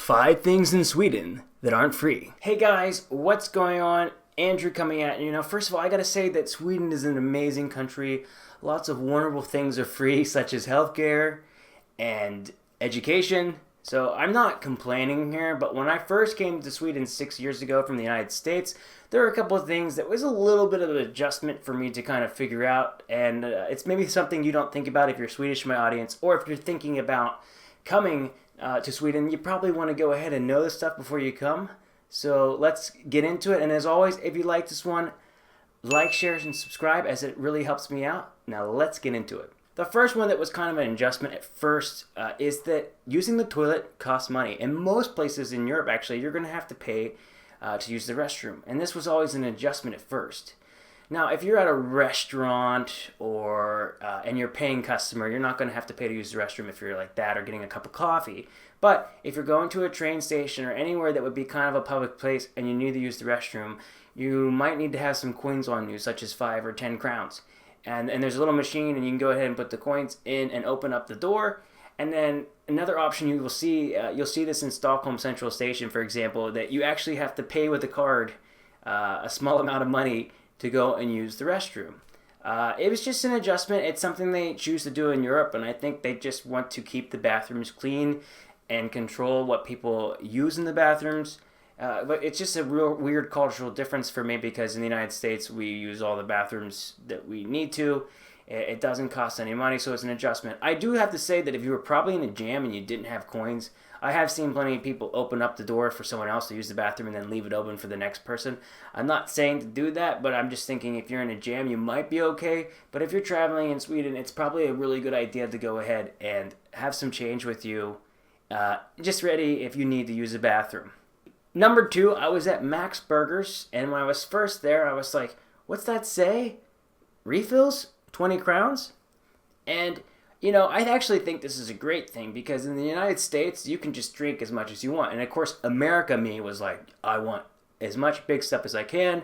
5 things in Sweden that aren't free. Hey guys, what's going on? Andrew coming at you. First of all, I gotta say that Sweden is an amazing country. Lots of wonderful things are free, such as healthcare and education. So I'm not complaining here, but when I first came to Sweden 6 years ago from the United States, there were a couple of things that was a little bit of an adjustment for me to kind of figure out, and it's maybe something you don't think about if you're Swedish, my audience, or if you're thinking about coming to Sweden. You probably want to go ahead and know this stuff before you come. So let's get into it, and as always, if you like this one, like, share, and subscribe, as it really helps me out. Now let's get into it. The first one that was kind of an adjustment at first is that using the toilet costs money. In most places in Europe, actually, you're going to have to pay to use the restroom. And this was always an adjustment at first. Now, if you're at a restaurant or and you're a paying customer, you're not going to have to pay to use the restroom if you're like that or getting a cup of coffee. But if you're going to a train station or anywhere that would be kind of a public place and you need to use the restroom, you might need to have some coins on you, such as 5 or 10 crowns. And there's a little machine, and you can go ahead and put the coins in and open up the door. And then another option you will see, you'll see this in Stockholm Central Station, for example, that you actually have to pay with a card a small amount of money to go and use the restroom. It was just an adjustment. It's something they choose to do in Europe, and I think they just want to keep the bathrooms clean and control what people use in the bathrooms. But it's just a real weird cultural difference for me, because in the United States we use all the bathrooms that we need to. It doesn't cost any money, so it's an adjustment. I do have to say that if you were probably in a jam and you didn't have coins, I have seen plenty of people open up the door for someone else to use the bathroom and then leave it open for the next person. I'm not saying to do that, but I'm just thinking if you're in a jam, you might be okay. But if you're traveling in Sweden, it's probably a really good idea to go ahead and have some change with you, just ready if you need to use the bathroom. Number 2, I was at Max Burgers, and when I was first there, I was like, what's that say? Refills? 20 crowns? And, I actually think this is a great thing, because in the United States, you can just drink as much as you want. And of course, America me was like, I want as much big stuff as I can.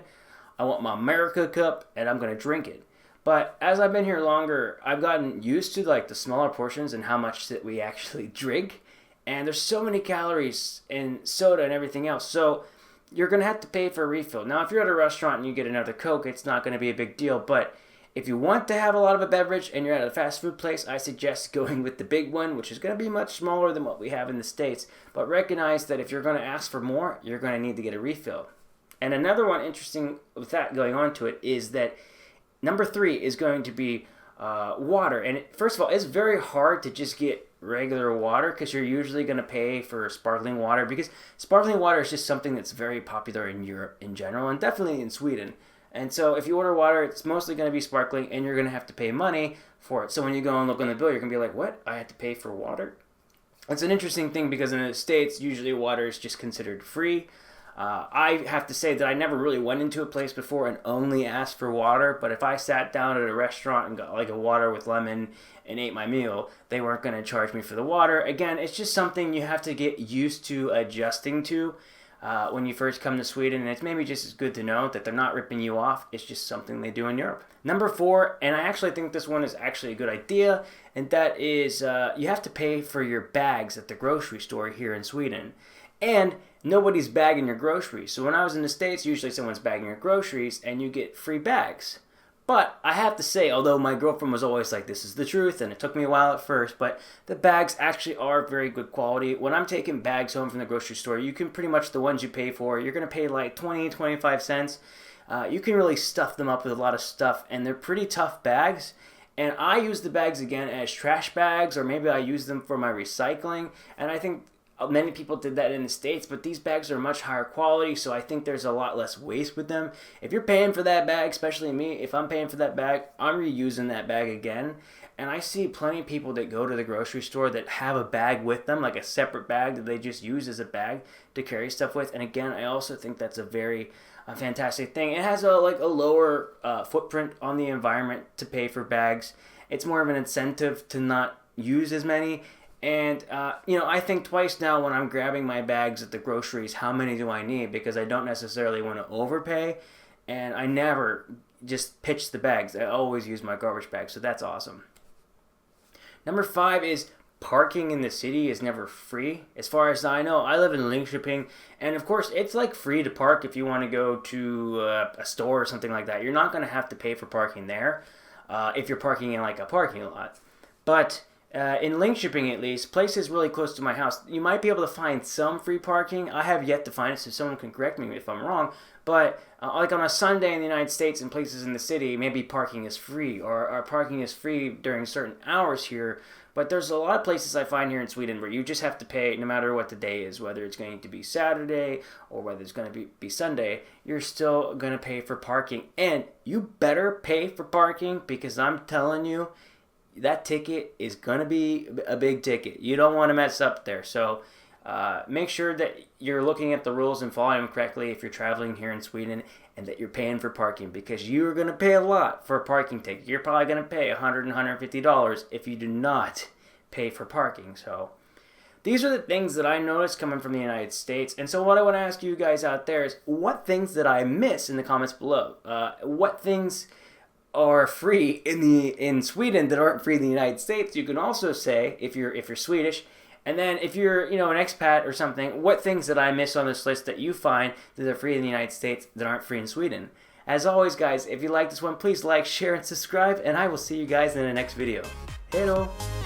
I want my America cup, and I'm going to drink it. But as I've been here longer, I've gotten used to the smaller portions and how much that we actually drink. And there's so many calories in soda and everything else. So you're going to have to pay for a refill. Now, if you're at a restaurant and you get another Coke, it's not going to be a big deal. But if you want to have a lot of a beverage and you're at a fast food place, I suggest going with the big one, which is going to be much smaller than what we have in the States. But recognize that if you're going to ask for more, you're going to need to get a refill. And another one interesting with that going on to it is that number 3 is going to be water. And first of all, it's very hard to just get regular water, because you're usually going to pay for sparkling water, because sparkling water is just something that's very popular in Europe in general, and definitely in Sweden. And so if you order water, it's mostly going to be sparkling, and you're going to have to pay money for it. So when you go and look on the bill, you're going to be like, what? I have to pay for water? It's an interesting thing, because in the States, usually water is just considered free. I have to say that I never really went into a place before and only asked for water, but if I sat down at a restaurant and got a water with lemon and ate my meal, they weren't going to charge me for the water. Again, it's just something you have to get used to adjusting to when you first come to Sweden, and it's maybe just as good to know that they're not ripping you off. It's just something they do in Europe. Number 4, and I actually think this one is actually a good idea, and that is you have to pay for your bags at the grocery store here in Sweden. And nobody's bagging your groceries. So when I was in the States, usually someone's bagging your groceries and you get free bags. But I have to say, although my girlfriend was always like, this is the truth, and it took me a while at first, but the bags actually are very good quality. When I'm taking bags home from the grocery store, you can pretty much, the ones you pay for, you're going to pay like 20, 25 cents. You can really stuff them up with a lot of stuff, and they're pretty tough bags. And I use the bags, again, as trash bags, or maybe I use them for my recycling. And I think many people did that in the States, but these bags are much higher quality, so I think there's a lot less waste with them. If you're paying for that bag, especially me, if I'm paying for that bag, I'm reusing that bag again. And I see plenty of people that go to the grocery store that have a bag with them, like a separate bag that they just use as a bag to carry stuff with. And again, I also think that's a very fantastic thing. It has a lower footprint on the environment to pay for bags. It's more of an incentive to not use as many. And, I think twice now when I'm grabbing my bags at the groceries, how many do I need? Because I don't necessarily want to overpay, and I never just pitch the bags. I always use my garbage bag, so that's awesome. Number 5 is parking in the city is never free. As far as I know, I live in Linköping, and of course, it's like free to park if you want to go to a store or something like that. You're not going to have to pay for parking there if you're parking in like a parking lot. But in Linköping, at least, places really close to my house, you might be able to find some free parking. I have yet to find it, so someone can correct me if I'm wrong. But like on a Sunday in the United States and places in the city, maybe parking is free, or parking is free during certain hours here. But there's a lot of places I find here in Sweden where you just have to pay no matter what the day is, whether it's going to be Saturday or whether it's going to be Sunday, you're still going to pay for parking. And you better pay for parking, because I'm telling you, that ticket is going to be a big ticket. You don't want to mess up there. So make sure that you're looking at the rules and following them correctly if you're traveling here in Sweden, and that you're paying for parking, because you're going to pay a lot for a parking ticket. You're probably going to pay $100 and $150 if you do not pay for parking. So these are the things that I noticed coming from the United States. And so what I want to ask you guys out there is, what things did I miss in the comments below? What things are free in Sweden that aren't free in the United States? You can also say, if you're Swedish. And then if you're, an expat or something, what things did I miss on this list that you find that are free in the United States that aren't free in Sweden? As always, guys, if you like this one, please like, share, and subscribe, and I will see you guys in the next video. Hej då!